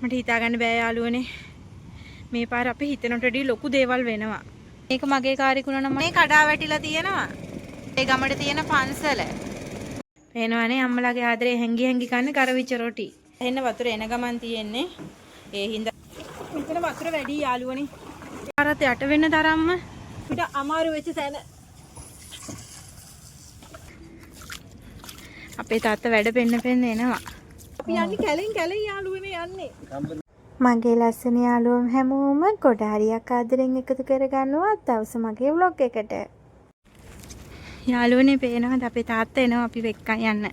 මට හිතා ගන්න බෑ යාළුවනේ. මේ පාර අපි හිතනට වඩා ලොකු දේවල් වෙනවා. මේක මගේ කාරිකුණ නම් මේ කඩා වැටිලා තියෙනවා. ඒ ගමඩේ තියෙන පන්සල. පේනවනේ අම්මලාගේ ආදරේ හැංගි හැංගි කන්නේ කරවිච්ච රොටි. එන්න වතුර එන ගමන් තියෙන්නේ. ඒ හින්දා මෙතන වතුර වැඩි යාළුවනේ. පාරත් යට වෙන්න තරම්ම පිට අමාරු වෙච්ච තැන. අපේ තාත්තා වැඩ පෙන්න එනවා. අපි යන්නේ කැලෙන් කැලෙන් යාළුවනේ යන්නේ. මගේ ලස්සන යාළුවෝ හැමෝම කොට හරියක් ආදරෙන් එකතු කරගන්නවා දවස් මගේ vlog එකට. යාළුවනේ පේනවද අපේ තාත්තා එනවා අපි වෙක්කන් යන්න.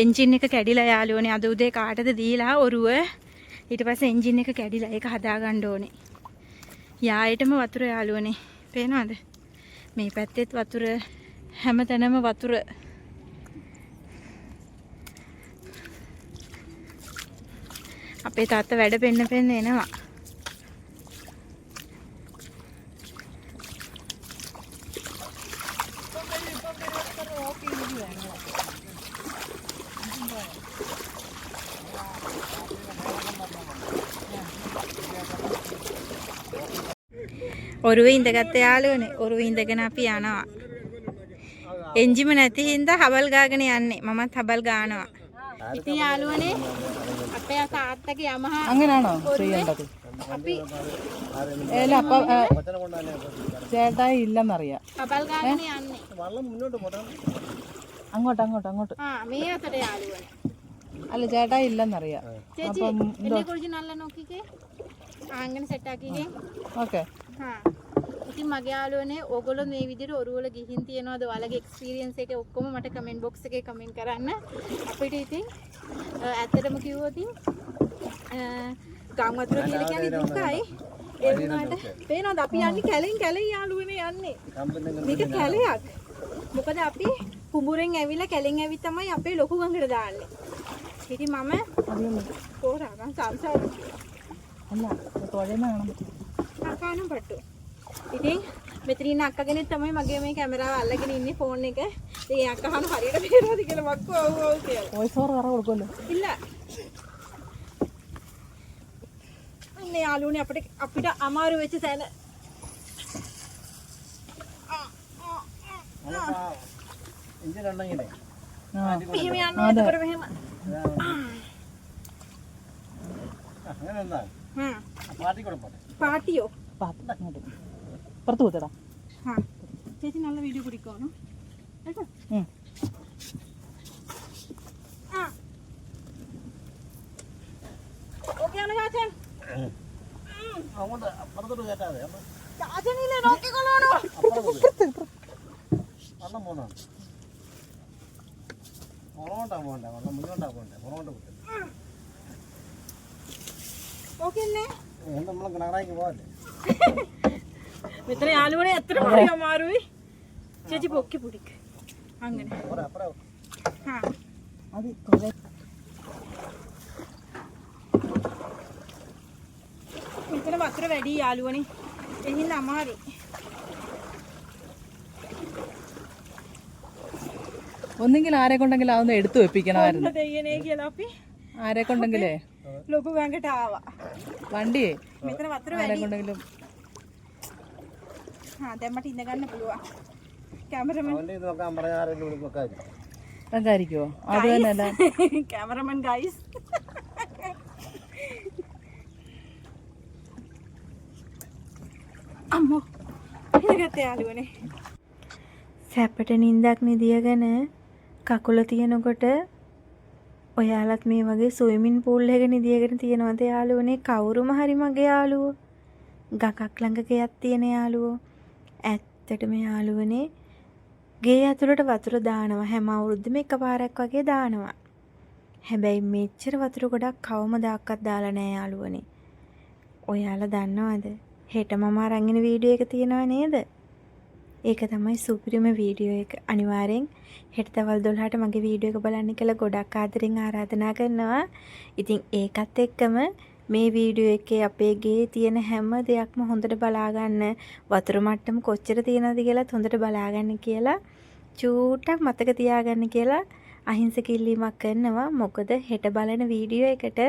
එන්ජින් එක කැඩිලා යාළුවනේ අද උදේ කාටද දීලා ඔරුව. ඊට පස්සේ එන්ජින් එක කැඩිලා ඒක හදාගන්න ඕනේ. යායෙටම වතුර යාළුවනේ. පේනවද? මේ පැත්තෙත් වතුර හැමතැනම වතුර. අපේ තාත්තා වැඩ පෙන්න එනවා. ඔරුවේ ඉඳගත්ත යාළුවනේ. ඔරුවේ ඉඳගෙන අපි යනවා. එන්ජිම නැති හින්දා හබල් ගාගෙන යන්නේ. මමත් හබල් ගානවා. ඉතින් යාළුවනේ අපේ තාත්තගේ යමහා അങ്ങനെയാണോ ചെയ്യേണ്ടത്? අපි ഏല അപ്പ ചേട്ടായി ഇല്ലെന്നറിയാം. හබල් ගාගෙන යන්නේ. അങ്ങോട്ട് මේ අතට යාළුවනේ. അല്ല ചേട്ടായി ഇല്ലെന്നറിയാം. ചേച്ചി എന്നെ കുറിച്ച് നല്ല നോക്കിക്കേ. അങ്ങനെ സെറ്റ് ആക്കിക്കേ. ഓക്കെ. ඉතින් මගේ යාළුවනේ ඕගොල්ලෝ මේ විදිහට ඔරුවල ගිහින් තියනවාද ඔයාලගේ එක්ස්පීරියන්ස් එක ඔක්කොම මට කමෙන්ට් බොක්ස් එකේ කමෙන්ට් කරන්න. අපිට ඉතින් ඇත්තටම කිව්වොත් ගම් වතුර කියලා කියන්නේ දුකයි. ඒ වුණාට පේනවද අපි යන්නේ කැලෙන් කැලෙන් යාළුවනේ යන්නේ. මේක කැලයක්. මොකද අපි කුඹුරෙන් ඇවිල්ලා කැලෙන් ඇවිත් තමයි අපේ ලොකු ගඟට දාන්නේ. ඉතින් මම පොරාගන් සංසාර അല്ല തോഴേന്ന് കാണാൻ අකානම් පට්ටු. ඉතින් මෙතන ඉන්න අක්කගෙනෙක් තමයි මගේ මේ කැමරාව අල්ලගෙන ඉන්නේ ෆෝන් එක. ඉතින් ඒ අක්කහන හරියට පේනවද කියලා මක්කෝ ඔව් ඔව් කියලා. വോയിസ് ഓവർ വേറെ കൊടുക്കുമല്ലോ. ඉන්න. අනේ යාළුවනේ අපිට අමාරු වෙච්ච තැන. එන්ජින් අන්නගෙන. මෙහෙම යනවා එතකොට මෙහෙම. അങ്ങനെ എന്താ പാർട്ടി കൊടുപ്പട്ടെ. പാട്ടിയോ? അങ്ങോട്ട് പുറത്ത് കൂത്തടാ. ചേച്ചി നല്ല വീഡിയോ പിടിക്കണോ? കേട്ടോ? ഓക്കേ ആണ് ചാച്ചൻ. അങ്ങോട്ട് അപ്പുറത്തോട്ട് കയറ്റാതെ. ചാച്ചനില്ലേ നോക്കിക്കൊള്ളാണോ? വെള്ളം പോന്നാണ്. പുറകോട്ടാ പോകണ്ടേ, വെള്ളം മുന്നോട്ടാ പോകണ്ടേ, പുറകോട്ട് കുത്തല്ലേ. ഓക്കേ അല്ലേ? നമ്മളെ കിണറായിക്ക് പോകല്ലേ. මෙතන යාළුවනේ ඇත්තටම හරි අමාරුයි. ചേച്ചി പൊക്കി പിടിക്ക്. അങ്ങനെ. അത് കുറേ මෙතන වතුර වැඩි යාළුවනේ. ඒ හින්දා අමාරුයි. ഒന്നെങ്കിൽ ആരെ കൊണ്ടെങ്കിലും അതൊന്ന് എടുത്തു വെപ്പിക്കണമായിരുന്നു. දෙයනේ කියලා අපි ആരെ കൊണ്ടെങ്കിലേ ලොකු ගඟට ආවා. വണ്ടിയേ මෙතන වතුර ആരെ වැඩි. കൊണ്ടെങ്കിലും දැන් මට ඉඳ ගන්න පුළුවන්. කැමරමන් അവൻ്റെ ഇത് നോക്കാൻ പറഞ്ഞ ആരെങ്കിലും വിളിക്കൊക്കെ അതായിരിക്കുമോ? അത് തന്നെയല്ല. Cameraman guys. අම්මෝ ඉඳගත්ත යාළුවනේ. සැපට නිින්දක් නිදියගෙන කකුල තියනකොට ඔයාලත් මේ වගේ ස්විමින් පූල් එකක නිදියගෙන තියනවද යාළුවනේ? කවුරුම හරි මගේ යාළුවෝ. ගඟක් ළඟ ගෙයක් තියෙන යාළුවෝ. ඇත්තටම යාළුවනේ ගේ ඇතුළට වතුර දානවා හැම අවුරුද්දෙම එකපාරක් වගේ දානවා. හැබැයි මෙච්චර වතුර ගොඩක් කවමදාකවත් දාලා නැහැ යාළුවනේ. ඔයාලා දන්නවද? හෙට මම අරන් එන වීඩියෝ එක තියෙනව නේද? ඒක තමයි සුපිරිම වීඩියෝ එක. අනිවාර්යෙන් හෙට දවල් 12ට මගේ වීඩියෝ එක බලන්න කියලා ගොඩක් ආදරෙන් ආරාධනා කරනවා. ඉතින් ඒකත් එක්කම මේ වීඩියෝ එකේ අපේ ගේ තියෙන හැම දෙයක්ම හොඳට බලාගන්න, වතුර මට්ටම කොච්චර තියෙනවද කියලාත් හොඳට බලාගන්න කියලා චූට්ටක් මතක තියාගන්න කියලා අහිංසක ඉල්ලීමක් කරනවා. මොකද හෙට බලන වීඩියෝ එකට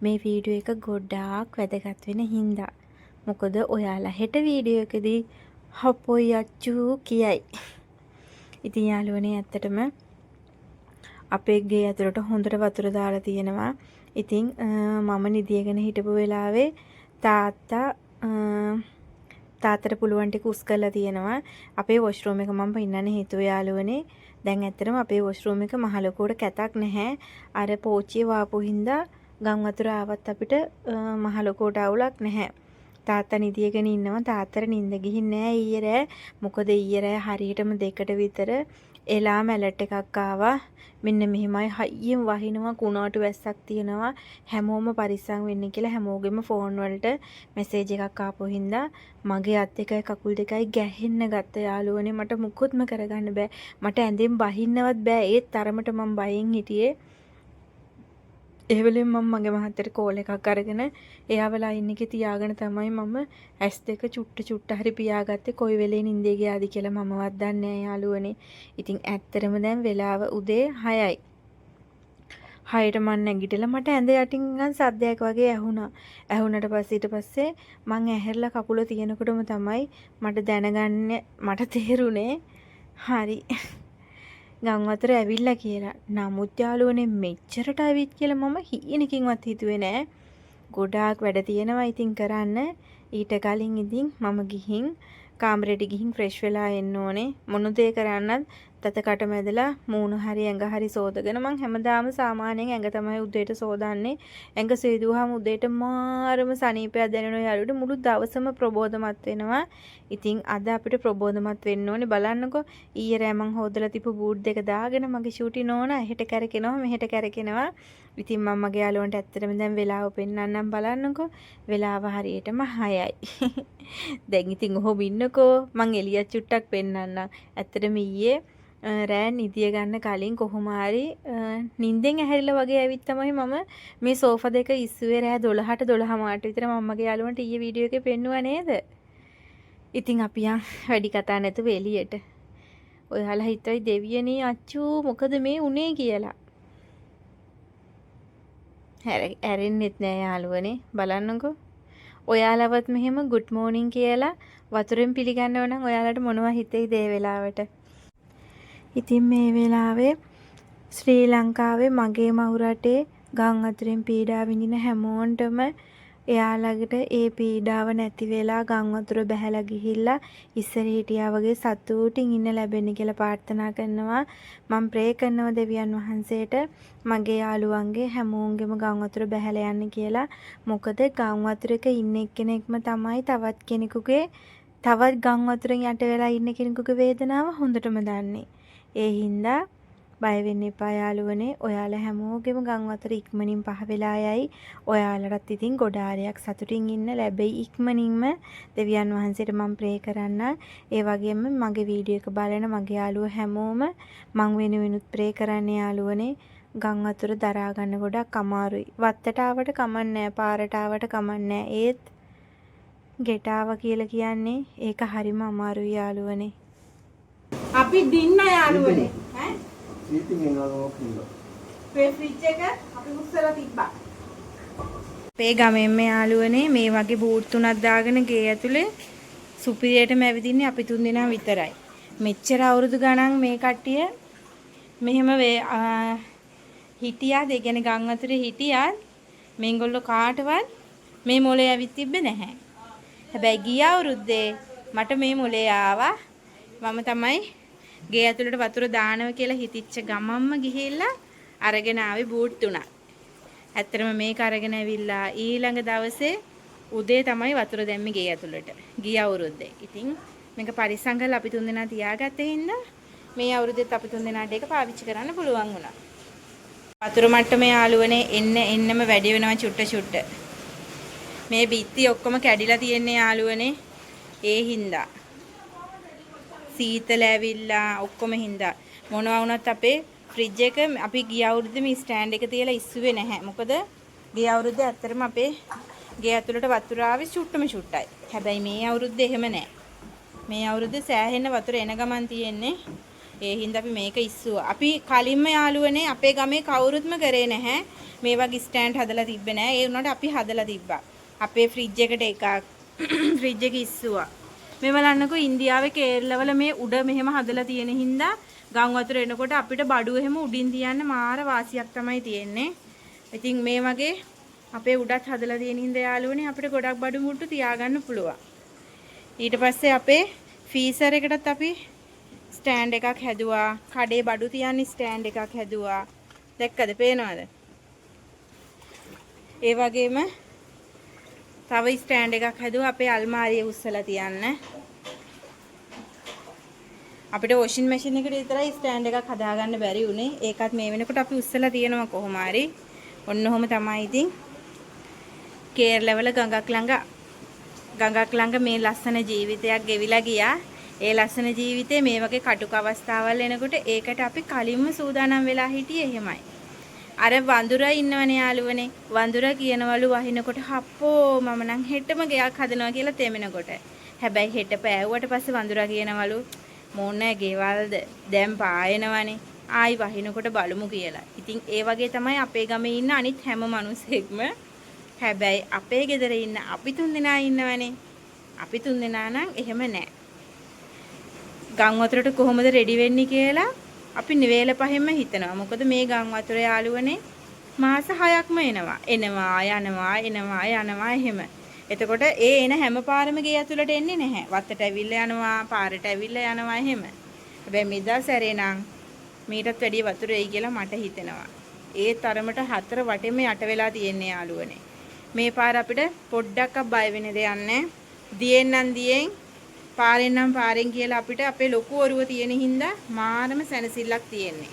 මේ වීඩියෝ එක ගොඩාක් වැදගත් වෙන හින්දා. මොකද ඔයාලා හෙට වීඩියෝ එකදී හපොයි අච්චු කියයි. ඉතින් යාළුවනේ ඇත්තටම අපේ ගේ ඇතුළට හොඳට වතුර දාලා තියෙනවා. ඉතින් මම නිදියගෙන හිටපු වෙලාවේ තාත්තට පුළුවන් ටික උස් කරලා තියෙනවා. අපේ වොෂ්රූම් එක මම පෙන්නන්න හේතුව යාළුවනේ. දැන් ඇත්තටම අපේ වොෂ්රූම් එක මහ ලොකුවට කැතක් නැහැ. අර පෝච්චිය වාපු හින්දා ගම් වතුර ආවත් අපිට මහ ලොකුවට අවුලක් නැහැ. තාත්තා නිදියගෙන ඉන්නවා. තාත්තට නිින්ද ගිහින් නෑ ඊයේ රෑ. මොකද ඊයේ රෑ හරියටම 2ට විතර එලාම් ඇලර්ට් එකක් ආවා. මෙන්න මෙහෙමයි හයියෙන් වහිනවා කුණාටු වැස්සක් තියෙනවා. හැමෝම පරිස්සම් වෙන්න කියලා හැමෝගෙම ෆෝන් වලට මැසේජ් එකක් ආපු හින්දා මගේ අත් දෙකයි කකුල් දෙකයි ගැහෙන්න ගත්ත යාළුවනේ. මට මුකුත්ම කරගන්න බෑ. මට ඇඳෙන් බහින්නවත් බෑ. ඒත් තරමට මම බයෙන් හිටියේ. ඒ වෙලෙම මම මගේ මහත්තයට කෝල් එකක් අරගෙන එයාවලා ඉන්න එකේ තියාගෙන තමයි මම S2 චුට්ට හරි පියාගත්තේ. කොයි වෙලේ නිින්දේ ගියාද කියලා මමවත් දන්නේ නැහැ යාළුවනේ. ඉතින් ඇත්තටම දැන් වෙලාව උදේ 6යි. 6ට මම නැගිටලා මට ඇඳ යටින් නිකන් සද්දයක් වගේ ඇහුණා. ඇහුණට පස්සේ ඊට පස්සේ මං ඇහැරලා කකුල තියනකොටම තමයි මට දැනගන්න මට තේරුනේ හරි ගම් වතුර ඇවිල්ලා කියලා. නමුත් යාළුවනේ මෙච්චරට ඇවිත් කියලා මම හීනකින්වත් හිතුවේ නෑ. ගොඩාක් වැඩ තියෙනවා ඉතින් කරන්න. ඊට කලින් ඉතින් මම ගිහින් කාමරේට ගිහින් ෆ්‍රෙෂ් වෙලා එන්න ඕනේ. මොන දේ කරන්නත් තතකට මැදලා මූණ හරි ඇඟ හරි සෝදගෙන මං හැමදාම සාමාන්‍යයෙන් ඇඟ තමයි උදේට සෝදන්නේ. ඇඟ සීදුවාම උදේට මාරම සනීපයක් දැනෙනවා යාළුවනේ. මුළු දවසම ප්‍රබෝධමත් වෙනවා. ඉතින් අද අපිට ප්‍රබෝධමත් වෙන්න ඕනේ. බලන්නකෝ ඊයේ රෑ මං හොදලා තිබ්බ බූට් දෙක දාගෙන මගේ ෂූටි නෝන එහෙට කැරකෙනවා මෙහෙට කැරකෙනවා. ඉතින් මම මගේ යාළුවන්ට ඇත්තටම දැන් වෙලාව පෙන්නන්නම් බලන්නකෝ. වෙලාව හරියටම 6යි. දැන් ඉතින් ඔහොම ඉන්නකෝ මං එළිය චුට්ටක් පෙන්නන්නම්. ඇත්තටම ඊයේ රෑ නිදිය ගන්න කලින් කොහොම හරි නිින්දෙන් ඇහැරිලා වගේ ඇවිත් තමයි මම මේ සෝෆා දෙක ඉස්සුවේ රෑ 12ට 12:00 විතර මම්මගේ යාළුවන්ට ඊයේ වීඩියෝ එකේ පෙන්නුවා නේද? ඉතින් අපි යන් වැඩි කතා නැතුව එළියට. ඔයාලා හිතයි දෙවියනේ අච්චෝ මොකද මේ උනේ කියලා. හැරෙන්නෙත් නෑ යාළුවනේ බලන්නකෝ. ඔයාලවත් මෙහෙම good morning කියලා වතුරෙන් පිළිගන්නව නම් ඔයාලට මොනවා හිතෙයිද ඒ වෙලාවට? ඉතින් මේ වෙලාවේ ශ්‍රී ලංකාවේ මගේ මහු රටේ ගම් වතුරෙන් පීඩා විඳින හැමෝන්ටම එයාලකට ඒ පීඩාව නැති වෙලා ගම් වතුර බැහැලා ගිහිල්ලා ඉස්සර හිටියා වගේ සතුටින් ඉන්න ලැබෙන්න කියලා ප්‍රාර්ථනා කරනවා. මම ප්‍රේ කරනවා දෙවියන් වහන්සේට මගේ යාළුවන්ගේ හැමෝන්ගෙම ගම් වතුර බැහැලා යන්න කියලා. මොකද ගම් වතුරක ඉන්න එක්කෙනෙක්ම තමයි තවත් කෙනෙකුගේ තවත් ගම් වතුරෙන් යට වෙලා ඉන්න කෙනෙකුගේ වේදනාව හොඳටම දන්නේ. ඒ හින්දා බය වෙන්න එපා යාළුවනේ. ඔයාලා හැමෝගෙම ගම් වතුර ඉක්මනින් පහ වෙලා යයි. ඔයාලටත් ඉතින් ගොඩාරියක් සතුටින් ඉන්න ලැබෙයි ඉක්මනින්ම දෙවියන් වහන්සේට මම ප්‍රේ කරන්න. ඒ වගේම මගේ වීඩියෝ එක බලන මගේ යාළුවෝ හැමෝම මං වෙනුවෙනුත් ප්‍රේ කරන්න යාළුවනේ. ගම් වතුර දරා ගන්න ගොඩක් අමාරුයි. වත්තට ආවට කමන්නේ පාරට ආවට කමන්නේ ඒත් ගෙට ආවා කියලා කියන්නේ ඒක හරිම අමාරුයි යාළුවනේ. අපි දින්න යාළුවනේ ඈ සීටින් එනවා ඕකින්ද මේ ෆ්‍රිජ් එක අපි උස්සලා තිබ්බා. අපේ ගමෙන් මේ යාළුවනේ මේ වගේ බූට් තුනක් දාගෙන ගේ ඇතුලේ සුපිරියටම ඇවිදින්නේ අපි 3 දෙනා විතරයි. මෙච්චර අවුරුදු ගණන් මේ කට්ටිය මෙහෙම හිටියාද? ඒ කියන්නේ ගම් වතුරේ හිටියත් මේගොල්ලෝ කාටවත් මේ මොලේ ඇවිත් තිබ්බේ නැහැ. හැබැයි ගිය අවුරුද්දේ මට මේ මොලේ ආවා. මම තමයි ගේ ඇතුළට වතුර දානවා කියලා හිතිච්ච ගමම්ම ගිහිල්ලා අරගෙන ආවේ බූට් තුනක්. ඇත්තටම මේක අරගෙන ඇවිල්ලා ඊළඟ දවසේ උදේ තමයි වතුර දැම්මේ ගේ ඇතුළට. ගිය අවුරුද්දේ. ඉතින් මේක පරිස්සම් කරලා අපි 3 දෙනා තියාගත්තේ හින්දා මේ අවුරුද්දෙත් අපි 3 දෙනාට ඒක පාවිච්චි කරන්න පුළුවන් වුණා. වතුර මට්ටමේ යාළුවනේ එන්නම වැඩි වෙනවා චුට්ට. මේ බිත්ති ඔක්කොම කැඩිලා තියෙන්නේ යාළුවනේ. ඒ හින්දා සීතල ඇවිල්ලා ඔක්කොම හින්දා මොනවා වුණත් අපේ ෆ්‍රිජ් එක අපි ගිය අවුරුද්දේ මේ ස්ටෑන්ඩ් එක තියලා ඉස්සුවේ නැහැ. මොකද ගිය අවුරුද්දේ ඇත්තටම අපේ ගේ ඇතුළට වතුර ආවේ චුට්ටයි. හැබැයි මේ අවුරුද්දේ එහෙම නැහැ. මේ අවුරුද්දේ සෑහෙන වතුර එන ගමන් තියෙන්නේ. ඒ හින්දා අපි මේක ඉස්සුවා. අපි කලින්ම යාළුවනේ අපේ ගමේ කවුරුත්ම කරේ නැහැ. මේ වගේ ස්ටෑන්ඩ් හදලා තිබ්බේ නැහැ. ඒ වුණාට අපි හදලා තිබ්බා. අපේ ෆ්‍රිජ් එකට එකක් ෆ්‍රිජ් එක ඉස්සුවා. මේ බලන්නකෝ ඉන්දියාවේ කේරළවල මේ උඩ මෙහෙම හදලා තියෙන හින්දා ගම් වතුර එනකොට අපිට බඩුව එහෙම උඩින් තියන්න මාර වාසියක් තමයි තියෙන්නේ. ඉතින් මේ වගේ අපේ උඩත් හදලා තියෙන හින්දා යාළුවනේ අපිට ගොඩක් බඩු මුට්ටු තියාගන්න පුළුවන්. ඊට පස්සේ අපේ ෆීසර් එකටත් අපි ස්ටෑන්ඩ් එකක් හැදුවා. කඩේ බඩු තියන්න ස්ටෑන්ඩ් එකක් හැදුවා. දැක්කද පේනවද? ඒ වගේම තව ස්ටෑන්ඩ් එකක් හැදුවා අපේ අල්මාරිය උස්සලා තියන්න. අපිට වොෂින් මැෂින් එකට විතරයි ස්ටෑන්ඩ් එකක් හදාගන්න බැරි වුණේ. ඒකත් මේ වෙනකොට අපි උස්සලා තියෙනවා කොහොම හරි. ඔන්න ඔහොම තමයි ඉතින් කේරළවල ගඟක් ළඟ මේ ලස්සන ජීවිතයක් ගෙවිලා ගියා. ඒ ලස්සන ජීවිතේ මේ වගේ කටුක අවස්ථාවල් එනකොට ඒකට අපි කලින්ම සූදානම් වෙලා හිටියේ එහෙමයි. අර වඳුරා ඉන්නවනේ යාළුවනේ. වඳුරා කියනවලු වහිනකොට හප්පෝ මම නම් හෙටම ගෙයක් හදනවා කියලා තෙමෙනකොට. හැබැයි හෙට පෑවුවට පස්සේ වඳුරා කියනවලු මොන්නේ ගෙවල්ද දැන් පායනවනේ. ආයි වහිනකොට බලමු කියලා. ඉතින් ඒ වගේ තමයි අපේ ගමේ ඉන්න අනිත් හැම මිනිස්සෙක්ම. හැබැයි අපේ ගෙදර ඉන්න අපි 3 දෙනා ඉන්නවනේ. අපි 3 දෙනා නම් එහෙම නැහැ. ගම් වතුරට කොහොමද රෙඩි වෙන්නේ කියලා අපි නිවේල පහෙන්ම හිතනවා. මොකද මේ ගම් වතුර යාළුවනේ මාස 6ක්ම එනවා. යනවා එහෙම. එතකොට ඒ එන හැම පාරම ගේ ඇතුළට එන්නේ නැහැ. වත්තට ඇවිල්ලා යනවා, පාරට ඇවිල්ලා යනවා එහෙම. හැබැයි මෙදා සැරේ නම් මීටත් වැඩිය වතුර එයි කියලා මට හිතෙනවා. ඒ තරමට 4 වටේම යට වෙලා තියෙන්නේ යාළුවනේ. මේ පාර අපිට පොඩ්ඩක්වත් බය වෙන්න දෙයක් නැහැ. දියෙන් නම් දියෙන් පාරෙන් නම් පාරෙන් කියලා අපිට අපේ ලොකු ඔරුව තියෙන හින්දා මාරම සැනසෙල්ලක් තියෙන්නේ.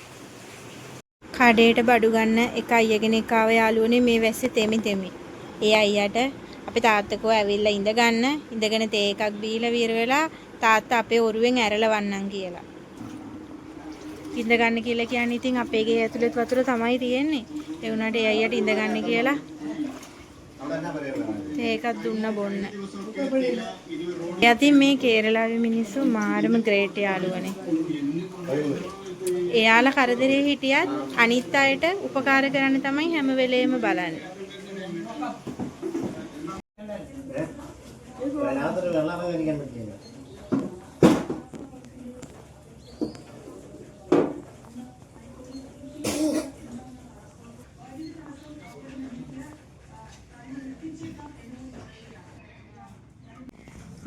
කඩේට බඩු ගන්න එක අයියගෙනෙක් ආව යාළුවනේ මේ වැස්සේ තෙමි. ඒ අයියට අපේ තාත්තකෝ ඇවිල්ලා ඉඳගෙන තේ එකක් බීලා විර වෙලා තාත්තා අපේ ඔරුවෙන් ඇරලා වන්නම් කියලා. ඉඳ ගන්න කියලා කියන්නේ ඉතින් අපේ ගේ ඇතුළේ වතුර තමයි තියෙන්නේ. ඒ වුණාට ඒ අයියට ඉඳ ගන්න කියලා ඒකක් දුන්න බොන්න. යතින් මේ කේරළාවේ මිනිස්සු මාරම ග්‍රේට් යාළුවනේ. එයාලා කරදරේ හිටියත් අනිත් අයට උපකාර කරන්න තමයි හැම වෙලේම බලන්නේ.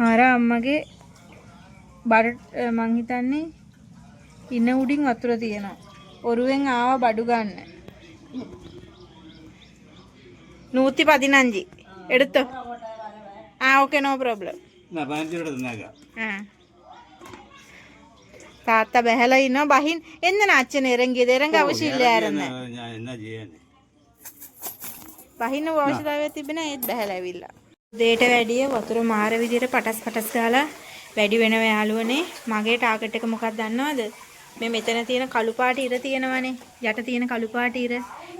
ආර අම්මගේ බඩ මං හිතන්නේ ඉන්න උඩින් වතුර තියෙනවා. ඔරුවෙන් ආව බඩු ගන්න. 115 എടുത്തോ. Okay no problem. താത്ത ബഹളം ഇന്നോ ബഹിൻ എന്തിനാ അച്ഛൻ ഇറങ്ങിയത്? ഇറങ്ങാൻ ആവശ്യമില്ലായിരുന്നു. බහින්න අවශ්‍යතාවයක් තිබෙන ඒත් බහැලාවිලා. දෙයට වැඩිය වතුර මාර විදියට පටස් ගාලා වැඩි වෙනව යාළුවනේ. මගේ ටාගට් එක මොකක්ද දන්නවද? මේ මෙතන තියෙන කළු පාට ඉර තියෙනවනේ. යට තියෙන කළු පාට ඉර.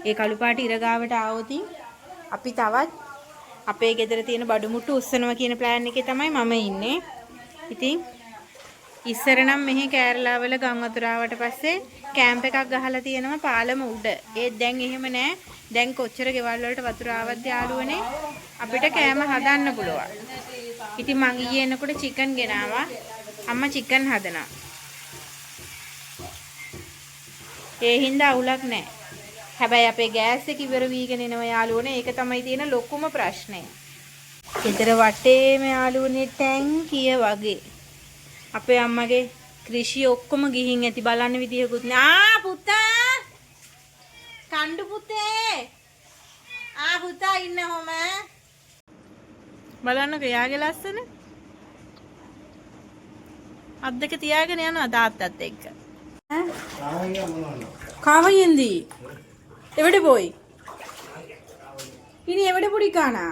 ඒ කළු පාට ඉර ගාවට ආවොතින් අපි තවත් අපේ ගෙදර තියෙන බඩු මුට්ටු උස්සනවා කියන ප්ලෑන් එකේ තමයි මම ඉන්නේ. ඉතින් ඉස්සර නම් මෙහි කෑරළාවල ගම් වතුර ආවට පස්සේ කැම්ප් එකක් ගහලා තියෙනවා පාලම උඩ. ඒත් දැන් එහෙම නෑ. දැන් කොච්චර ගෙවල් වලට වතුර ආවද යාළුවනේ අපිට කෑම හදන්න පුළුවන්. ඉතින් මං ඊයේ එනකොට චිකන් ගෙනාවා. අම්මා චිකන් හදනවා. ඒ හින්දා අවුලක් නෑ. හැබැයි අපේ ගෑස් එක ඉවර වීගෙන එනවා යාළුවනේ. ඒක තමයි තියෙන ලොකුම ප්‍රශ්නේ. ගෙදර වටේම යාළුවනේ ටැංකිය වගේ. අපේ අම්මගේ ක්‍රිෂි ඔක්කොම ගිහින් ඇති බලන්න විදියකුත් නෑ. පුතා කණ්ඩු පුතේ පුතා ඉන්න හොම බලන්නකෝ යාගේ ලස්සන අත් දෙක තියාගෙන යනවා තාත්තත් එක්ක. കാവയെന്തി എവിടെ പോയി? ഇനി എവിടെ പിടിക്കാനാ?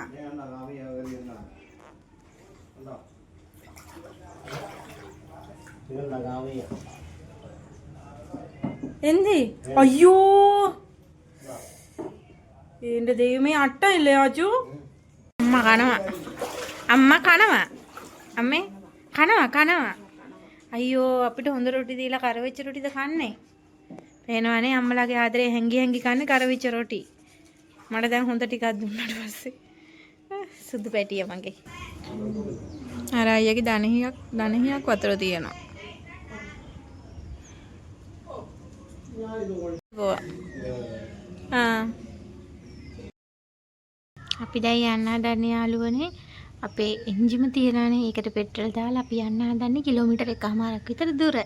എന്തി? അയ്യോ എന്റെ ദൈവമേ അട്ടയില്ലേ ആച്ചു? അമ്മ കണവ അമ്മ കണവ അമ്മേ കണവ අයියෝ අපිට හොඳ රොටි දීලා කරවිච්ච රොටිද කන්නේ? පේනවනේ අම්මලාගේ ආදරේ හැංගි හැංගි කන්නේ කරවිච්ච රොටි. මට දැන් හොඳ ටිකක් දුන්නාට පස්සේ සුදු පැටිය මගේ. අර අයියාගේ දණහියක් වතුර තියෙනවා. අපි දැන් යන්න හදන්නේ යාළුවනේ අපේ එන්ජිම තියනනේ ඒකට පෙට්‍රල් දාලා අපි යන්න හදන්නේ කිලෝමීටර් 1කමාරක් විතර දුර.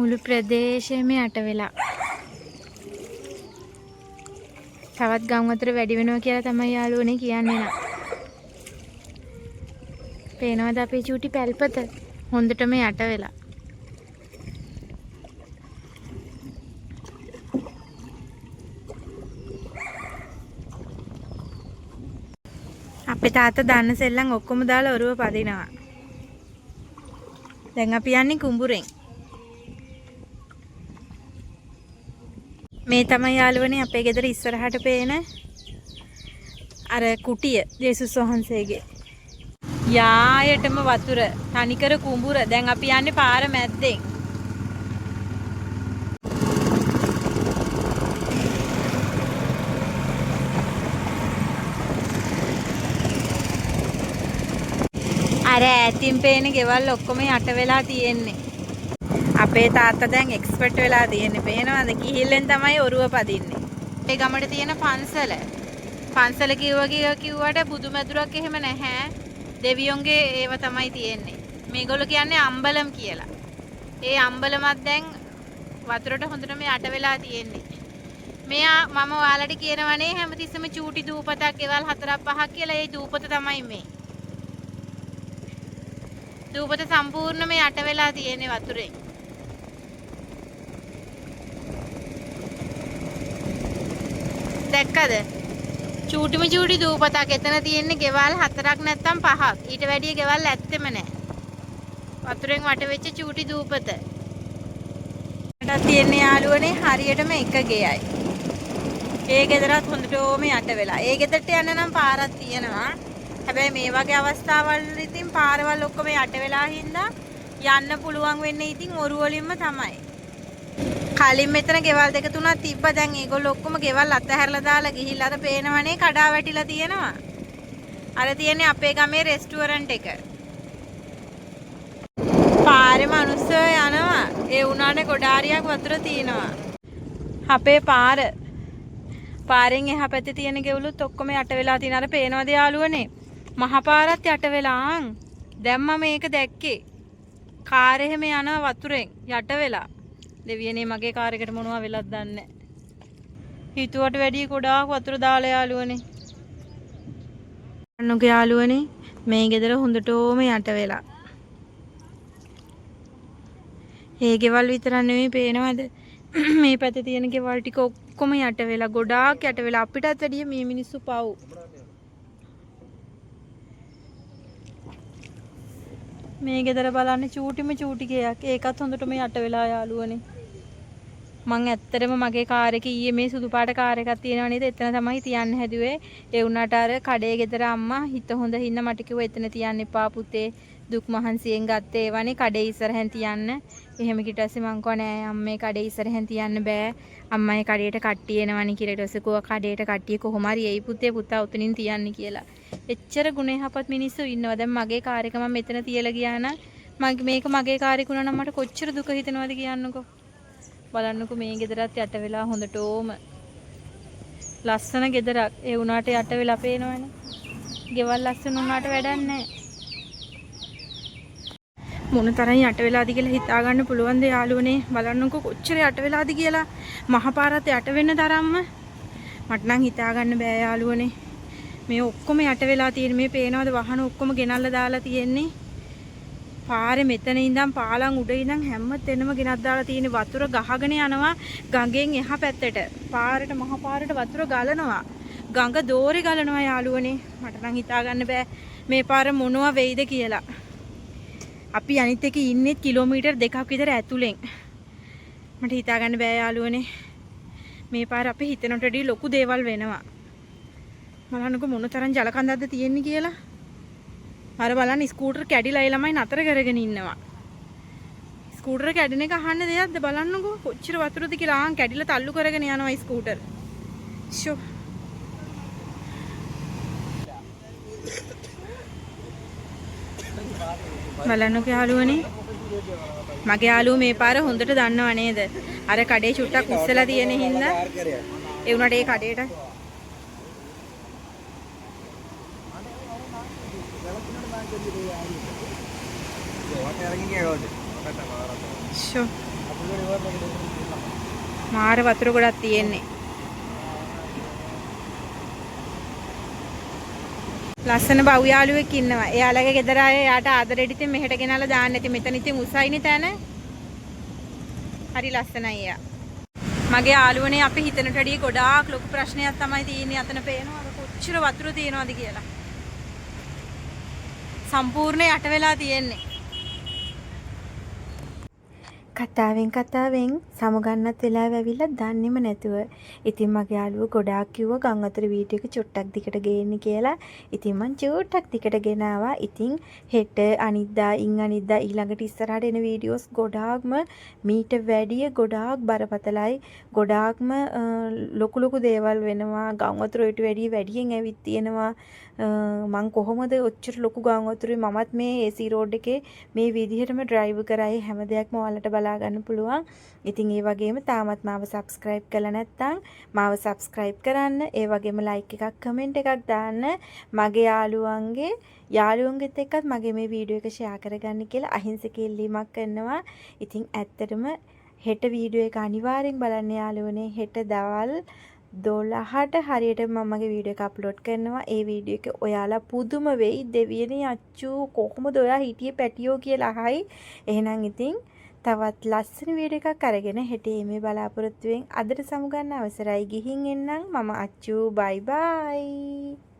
මුළු ප්‍රදේශයම යට වෙලා. තවත් ගම් වතුර වැඩි වෙනවා කියලා තමයි යාළුවනේ කියන්නේ නා. පේනවද අපේ චූටි පැල්පත? හොඳටම යට වෙලා. අපේ තාත්තා දාන්න සෙල්ලම් ඔක්කොම දාලා ඔරුව පදිනවා. දැන් අපි යන්නේ කුඹුරෙන්. මේ තමයි යාළුවනේ අපේ ගෙදර ඉස්සරහට පේන අර කුටිය ජේසුස් වහන්සේගේ. යායටම වතුර තනිකර කුඹුර. දැන් අපි යන්නේ පාර මැද්දෙන්. අර ඈතින් පේන ගෙවල් ඔක්කොම යට වෙලා තියෙන්නේ. අපේ තාත්තා දැන් එක්ස්පර්ට් වෙලා තියෙන්නේ. පේනවද? කිහිල්ලෙන් තමයි ඔරුව පදින්නේ. ඒ ගමට තියෙන පන්සල. පන්සල කිව්වට බුදුමැදුරක් එහෙම නැහැ. දෙවියොන්ගේ ඒව තමයි තියෙන්නේ. මේගොල්ලෝ කියන්නේ අම්බලම් කියලා. ඒ අම්බලමත් දැන් වතුරට හොඳටම යට වෙලා තියෙන්නේ. මෙයා මම ඔයාලට කියනවනේ හැමතිස්සෙම චූටි දූපතක් ගෙවල් 4-5ක් කියලා. ඒ දූපත තමයි මේ. දූපත සම්පූර්ණයෙන්ම යට වෙලා තියෙන්නේ වතුරෙන්. දැක්කද? චූටිම චූටි දූපතක්. එතන තියෙන්නේ ගෙවල් 4ක් නැත්තම් 5ක්. ඊට වැඩිය ගෙවල් ඇත්තෙම නැහැ. වතුරෙන් වට වෙච්ච චූටි දූපත. තියෙන යාළුවනේ හරියටම එක ගෙයයි. ඒ ගෙදරත් හොඳටම යට වෙලා. ඒ ගෙදරට යන්න නම් පාරක් තියෙනවා. හැබැයි මේ වගේ අවස්ථාවල් ඉතින් පාරවල් ඔක්කොම යට වෙලා හින්දා යන්න පුළුවන් වෙන්නේ ඉතින් ඔරු වලින්ම තමයි. කලින් මෙතන ගෙවල් දෙක තුනක් තිබ්බා. දැන් ඒගොල්ලෝ ඔක්කොම ගෙවල් අතහැරලා දාලා ගිහිල්ලා අර පේනවනේ කඩා වැටිලා තියෙනවා. අර තියෙන්නේ අපේ ගමේ රෙස්ටුරන්ට් එක. පාරේ මිනිස්සු යනවා. ඒ උනාට ගොඩාරියක් වතුර තියෙනවා. අපේ පාරෙන් එහා පැත්තේ තියෙන ගෙවලුත් ඔක්කොම යට වෙලා තියෙන. අර පේනවද යාළුවනේ? මහා පාරත් යට වෙලා. දැන් මම මේක දැක්කේ. කාර් එහෙම යනවා වතුරෙන් යට වෙලා. දෙවියනේ මගේ කාර් එකට මොනවා වෙලක් දන්නේ නැහැ. හිතුවට වැඩිය ගොඩාක් වතුර දාලා යාළුවනේ. අනුගේ යාළුවනේ මේ ගෙදර හොඳටම යට වෙලා. ඒ ගෙවල් විතර නෙවෙයි පේනවද? මේ පැත්තේ තියෙන ගෙවල් ටික ඔක්කොම යට වෙලා ගොඩාක් යට වෙලා. අපිටත් වැඩිය මේ මිනිස්සු පව්. මේ ගෙදර බලන්න චූටිම චූටි ගයක්. ඒකත් හොඳටම යට වෙලා යාළුවනේ. මං ඇත්තටම මගේ කාර් එකේ ඊයේ මේ සුදු පාට කාර් එකක් තියෙනවා නේද? එතන තමයි තියන්න හැදුවේ. ඒ වුණාට අර කඩේ ගෙදර අම්මා හිත හොඳ හින්දා මට කිව්වා එතන තියන්න එපා පුතේ. දුක් මහන්සියෙන් ගත්තේ ඒවනේ කඩේ ඉස්සරහෙන් තියන්න. එහෙම කිට්ටස්සේ මං කෝ නෑ අම්මේ කඩේ ඉස්සරහෙන් තියන්න බෑ. අම්මයි කඩේට කට්ටිය එනවනේ කියලා. ඊට පස්සේ කෝ කඩේට කට්ටිය කොහොම හරි එයි පුතේ පුතා උතනින් තියන්න කියලා. එච්චර ගුණයහපත් මිනිස්සු ඉන්නවා. දැන් මගේ කාර් එක මම මෙතන තියලා ගියා නම් මේක මගේ කාර් එක වුණා නම් මට කොච්චර දුක හිතෙනවද කියන්නකෝ. බලන්නකෝ මේ ගෙදරත් යට වෙලා හොඳටම ලස්සන ගෙදරක්. ඒ වුණාට යට වෙලා පේනවනේ. ගෙවල් ලස්සන වුණාට වැඩක් නැහැ. මොන තරම් යට වෙලාද කියලා හිතා ගන්න පුළුවන් ද යාළුවනේ. බලන්නකෝ කොච්චර යට වෙලාද කියලා. මහා පාරත් යට වෙන්න තරම්ම මට නම් හිතා ගන්න බෑ යාළුවනේ. මේ ඔක්කොම යට වෙලා තියෙන මේ පේනවද? වාහන ඔක්කොම ගෙනල්ලා දාලා තියෙන්නේ. පාරේ මෙතන ඉඳන් පාලම් උඩ ඉඳන් හැම තැනම ගෙනත් දාලා තියෙන වතුර ගහගෙන යනවා ගඟෙන් එහා පැත්තට. පාරට මහ පාරට වතුර ගලනවා. ගඟ දෝරේ ගලනවා යාළුවනේ. මට නම් හිතා ගන්න බෑ මේ පාර මොනවා වෙයිද කියලා. අපි අනිත් එකේ ඉන්නේ කිලෝමීටර් 2ක් විතර ඇතුලෙන්. මට හිතා ගන්න බෑ යාළුවනේ. මේ පාර අපි හිතනට වඩා ලොකු දේවල් වෙනවා. බලන්නකො මොන තරම් ජල කඳක්ද තියෙන්නේ කියලා. අර බලන්න ස්කූටර් කැඩිලා ඒ ළමයි නතර කරගෙන ඉන්නවා. ස්කූටර් කැඩෙන එක අහන්න දෙයක්ද බලන්නකො කොච්චර වතුරද කියලා. ආන් කැඩිලා තල්ලු කරගෙන යනවා ස්කූටර්. ෂෝ. බලන්නකො යාළුවනේ. මගේ යාළුවෝ මේ පාර හොඳට දන්නව නේද? අර කඩේ චුට්ටක් උස්සලා තියෙන හින්දා ඒ උනාට ඒ කඩේට ෂෝ මාර වතුර ගොඩක් තියෙන්නේ. ලස්සන බව් යාළුවෙක් ඉන්නවා. එයාලගේ ගෙදර අය යාට ආදරෙට ඉතින් මෙහෙට ගෙනල්ලා දාන්න ඇති. මෙතන ඉතින් උසයිනේ තැන. හරි ලස්සනයි එයා. මගේ යාළුවනේ අපි හිතනට වැඩිය ගොඩාක් ලොකු ප්‍රශ්නයක් තමයි තියෙන්නේ. අතන පේනවා කොච්චර වතුර තියෙනවද කියලා. සම්පූර්ණ යට වෙලා තියෙන්නේ. කතාවෙන් සමුගන්නත් වෙලාව ඇවිල්ලා දන්නේම නැතුව. ඉතින් මගේ යාළුවෝ ගොඩාක් කිව්වා ගම් අතර වීඩියෝ එක චුට්ටක් දිකට ගේන්න කියලා. ඉතින් මං චුට්ටක් දිකට ගෙනාවා. ඉතින් හෙට අනිද්දා අනිද්දා ඊළඟට ඉස්සරහට එන වීඩියෝස් ගොඩාක්ම මීට වැඩිය ගොඩාක් බරපතලයි. ගොඩාක්ම ලොකු දේවල් වෙනවා. ගම් අතර ඊට වැඩියෙන් ඇවිත් තියෙනවා. මං කොහොමද ඔච්චර ලොකු ගම් අතරේ මමත් මේ AC රෝඩ් එකේ මේ විදිහටම ඩ්‍රයිව් කරායි හැම දෙයක්ම ඔයාලට බලා ගන්න පුළුවන්. ඉතින් ඒ වගේම තාමත් මාව subscribe කරලා නැත්නම් මාව subscribe කරන්න. ඒ වගේම like එකක් comment එකක් දාන්න. මගේ යාළුවන්ගෙත් එක්කත් මගේ මේ වීඩියෝ එක share කරගන්න කියලා අහිංසක ඉල්ලීමක් කරනවා. ඉතින් ඇත්තටම හෙට වීඩියෝ එක අනිවාර්යෙන් බලන්න යාළුවනේ. හෙට දවල් 12ට හරියට මමගේ වීඩියෝ එක අප්ලෝඩ් කරනවා. ඒ වීඩියෝ එක ඔයාලා පුදුම වෙයි. දෙවියනේ අච්චෝ කොහොමද ඔයා හිටියේ පැටියෝ කියලා අහයි. එහෙනම් ඉතින් තවත් ලස්සන වීඩියෝ එකක් අරගෙන හෙට මේ බලාපොරොත්තු වෙමින් අදට සමුගන්න අවසරයි. ගිහින් එන්නම් මම අච්චු. බයි බයි.